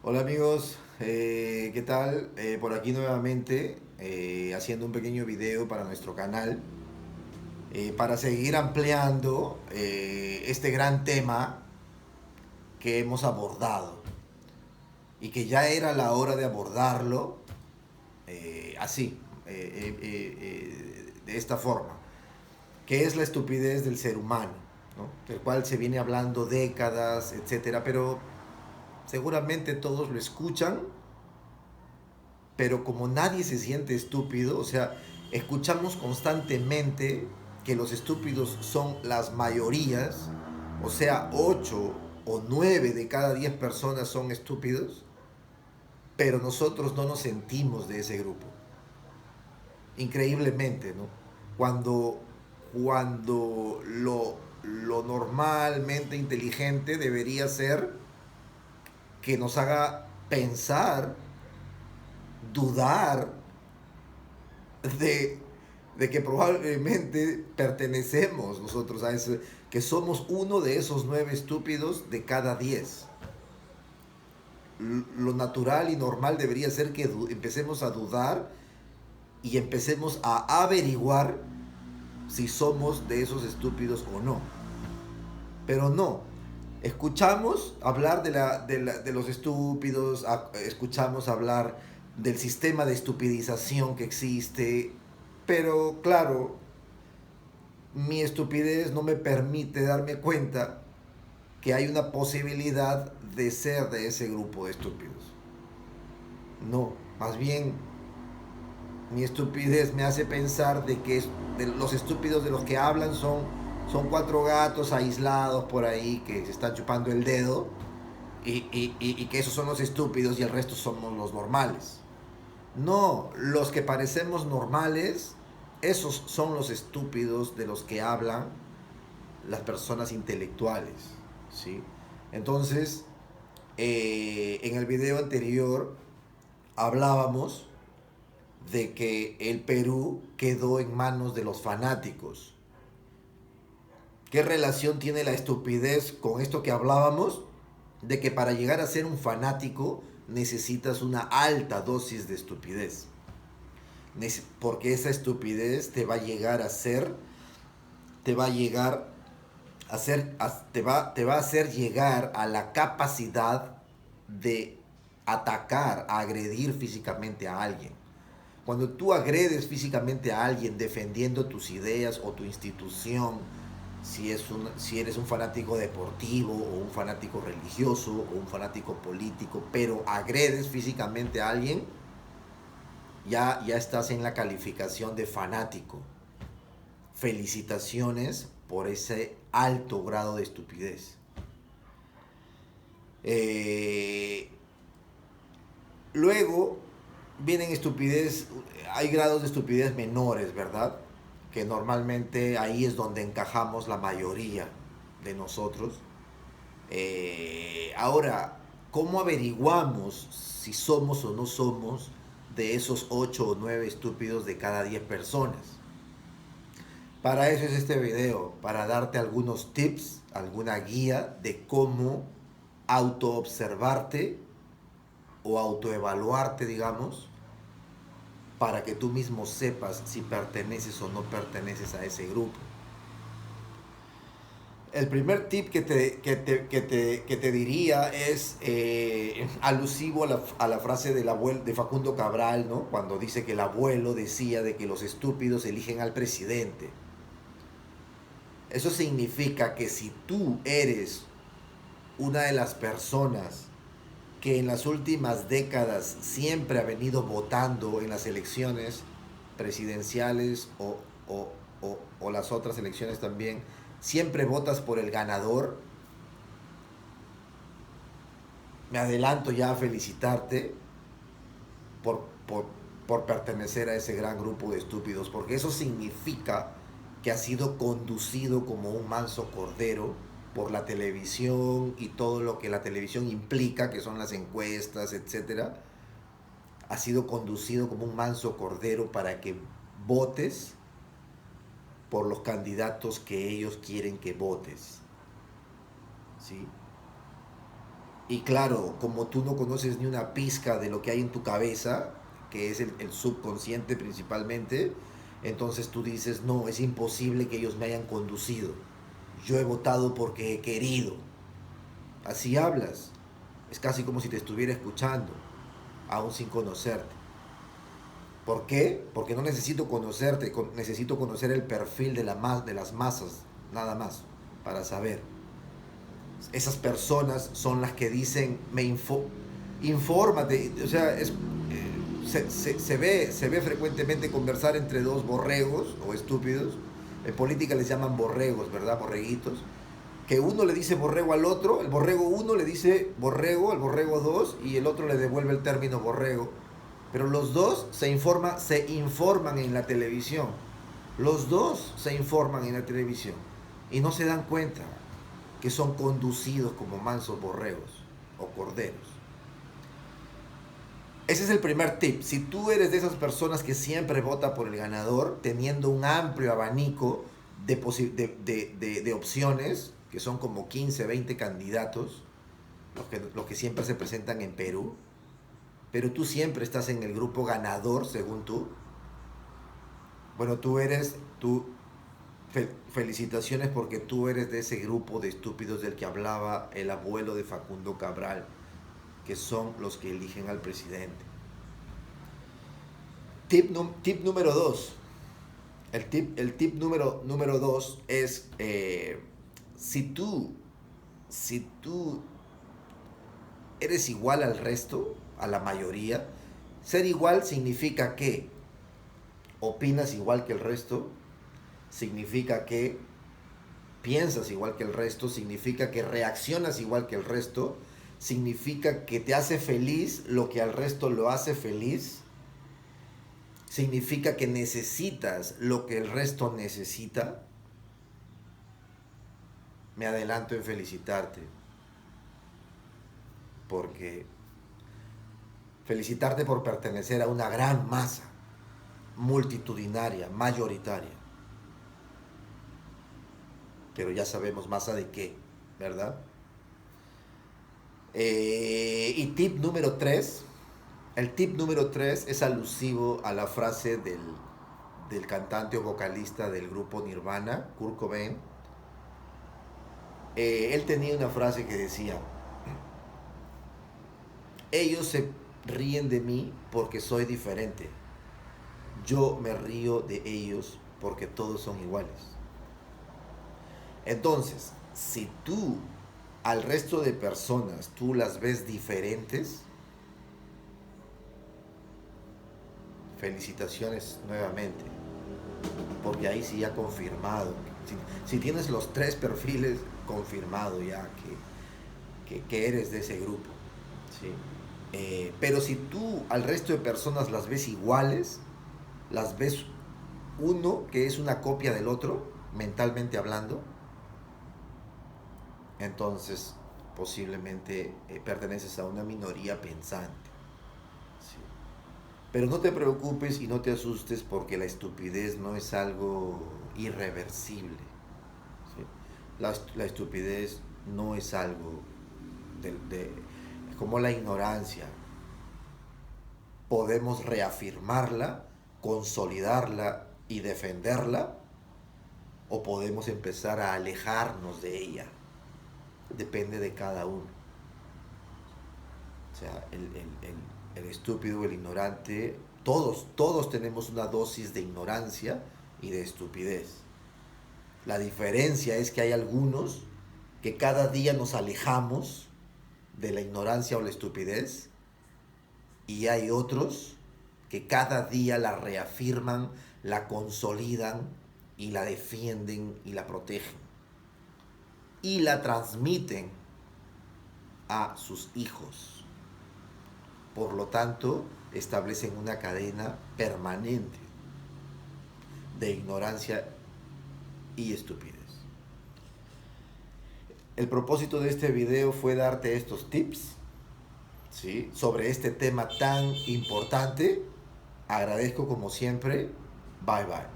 Hola amigos, ¿qué tal? Por aquí nuevamente haciendo un pequeño video para nuestro canal para seguir ampliando este gran tema que hemos abordado y que ya era la hora de abordarlo así, de esta forma, que es la estupidez del ser humano, ¿no? Del cual se viene hablando décadas, etcétera, pero seguramente todos lo escuchan, pero como nadie se siente estúpido, o sea, escuchamos constantemente que los estúpidos son las mayorías, o sea, 8 o 9 de cada 10 personas son estúpidos, pero nosotros no nos sentimos de ese grupo. Increíblemente, ¿no? Cuando, cuando lo normalmente inteligente debería ser que nos haga pensar, dudar de, de que probablemente pertenecemos nosotros a ese, que somos uno de esos 9 estúpidos de cada 10. Lo natural y normal debería ser que empecemos a dudar y empecemos a averiguar si somos de esos estúpidos o no. Pero no. Escuchamos hablar de los estúpidos, escuchamos hablar del sistema de estupidización que existe, pero claro, mi estupidez no me permite darme cuenta que hay una posibilidad de ser de ese grupo de estúpidos. No, más bien mi estupidez me hace pensar de que de los estúpidos de los que hablan son cuatro gatos aislados por ahí que se están chupando el dedo y que esos son los estúpidos y el resto somos los normales. No, los que parecemos normales, esos son los estúpidos de los que hablan las personas intelectuales, ¿sí? Entonces, en el video anterior hablábamos de que el Perú quedó en manos de los fanáticos. ¿Qué relación tiene la estupidez con esto que hablábamos? De que para llegar a ser un fanático necesitas una alta dosis de estupidez. Porque esa estupidez te va a llegar a ser, te va a llegar hacer, te va a hacer llegar a la capacidad de atacar, a agredir físicamente a alguien. Cuando tú agredes físicamente a alguien defendiendo tus ideas o tu institución, si eres un fanático deportivo o un fanático religioso o un fanático político, pero agredes físicamente a alguien, ya estás en la calificación de fanático. Felicitaciones por ese alto grado de estupidez. Eh, Luego vienen estupidez, hay grados de estupidez menores, ¿verdad? Que normalmente ahí es donde encajamos la mayoría de nosotros. Ahora, ¿cómo averiguamos si somos o no somos de esos 8 o 9 estúpidos de cada 10 personas? Para eso es este video, para darte algunos tips, alguna guía de cómo autoobservarte o autoevaluarte, digamos, para que tú mismo sepas si perteneces o no perteneces a ese grupo. El primer tip que te diría es alusivo a la frase del abuelo, de Facundo Cabral, ¿no? Cuando dice que el abuelo decía de que los estúpidos eligen al presidente. Eso significa que si tú eres una de las personas que en las últimas décadas siempre ha venido votando en las elecciones presidenciales o las otras elecciones también, siempre votas por el ganador, me adelanto ya a felicitarte por, por, por pertenecer a ese gran grupo de estúpidos, porque eso significa que ha sido conducido como un manso cordero por la televisión y todo lo que la televisión implica, que son las encuestas, etcétera, ha sido conducido como un manso cordero para que votes por los candidatos que ellos quieren que votes, ¿sí? Y claro, como tú no conoces ni una pizca de lo que hay en tu cabeza, que es el subconsciente principalmente, entonces tú dices, no, es imposible que ellos me hayan conducido. Yo he votado porque he querido. Así hablas. Es casi como si te estuviera escuchando, aún sin conocerte. ¿Por qué? Porque no necesito conocerte, necesito conocer el perfil de las masas, nada más, para saber. Esas personas son las que dicen, infórmate, o sea, se ve frecuentemente conversar entre dos borregos o estúpidos. En política les llaman borregos, ¿verdad? Borreguitos. Que uno le dice borrego al otro, el borrego uno le dice borrego al borrego 2 y el otro le devuelve el término borrego. Pero los dos se informan en la televisión. Los dos se informan en la televisión y no se dan cuenta que son conducidos como mansos borregos o corderos. Ese es el primer tip. Si tú eres de esas personas que siempre vota por el ganador, teniendo un amplio abanico de opciones, que son como 15, 20 candidatos, los que siempre se presentan en Perú, pero tú siempre estás en el grupo ganador, según tú. Bueno, felicitaciones porque tú eres de ese grupo de estúpidos del que hablaba el abuelo de Facundo Cabral, que son los que eligen al presidente. Tip número 2. El tip número 2 es, si tú eres igual al resto, a la mayoría, ser igual significa que opinas igual que el resto, significa que piensas igual que el resto, significa que reaccionas igual que el resto, significa que te hace feliz lo que al resto lo hace feliz, significa que necesitas lo que el resto necesita. Me adelanto en felicitarte, porque felicitarte por pertenecer a una gran masa, multitudinaria, mayoritaria. Pero ya sabemos masa de qué, ¿verdad? Y tip número 3. El tip número 3 es alusivo a la frase del cantante o vocalista del grupo Nirvana, Kurt Cobain. Él tenía una frase que decía, ellos se ríen de mí porque soy diferente. Yo me río de ellos porque todos son iguales. Entonces, si tú al resto de personas tú las ves diferentes, felicitaciones nuevamente, porque ahí sí ya confirmado. Si tienes los 3 perfiles, confirmado ya que eres de ese grupo, ¿sí? Pero si tú al resto de personas las ves iguales, las ves uno que es una copia del otro, mentalmente hablando, entonces posiblemente perteneces a una minoría pensante. ¿Sí? Pero no te preocupes y no te asustes porque la estupidez no es algo irreversible. ¿Sí? La estupidez no es algo es como la ignorancia. Podemos reafirmarla, consolidarla y defenderla, o podemos empezar a alejarnos de ella. Depende de cada uno. O sea, el estúpido, el ignorante, todos tenemos una dosis de ignorancia y de estupidez. La diferencia es que hay algunos que cada día nos alejamos de la ignorancia o la estupidez y hay otros que cada día la reafirman, la consolidan y la defienden y la protegen y la transmiten a sus hijos. Por lo tanto, establecen una cadena permanente de ignorancia y estupidez. El propósito de este video fue darte estos tips, ¿sí?, sobre este tema tan importante. Agradezco como siempre. Bye bye.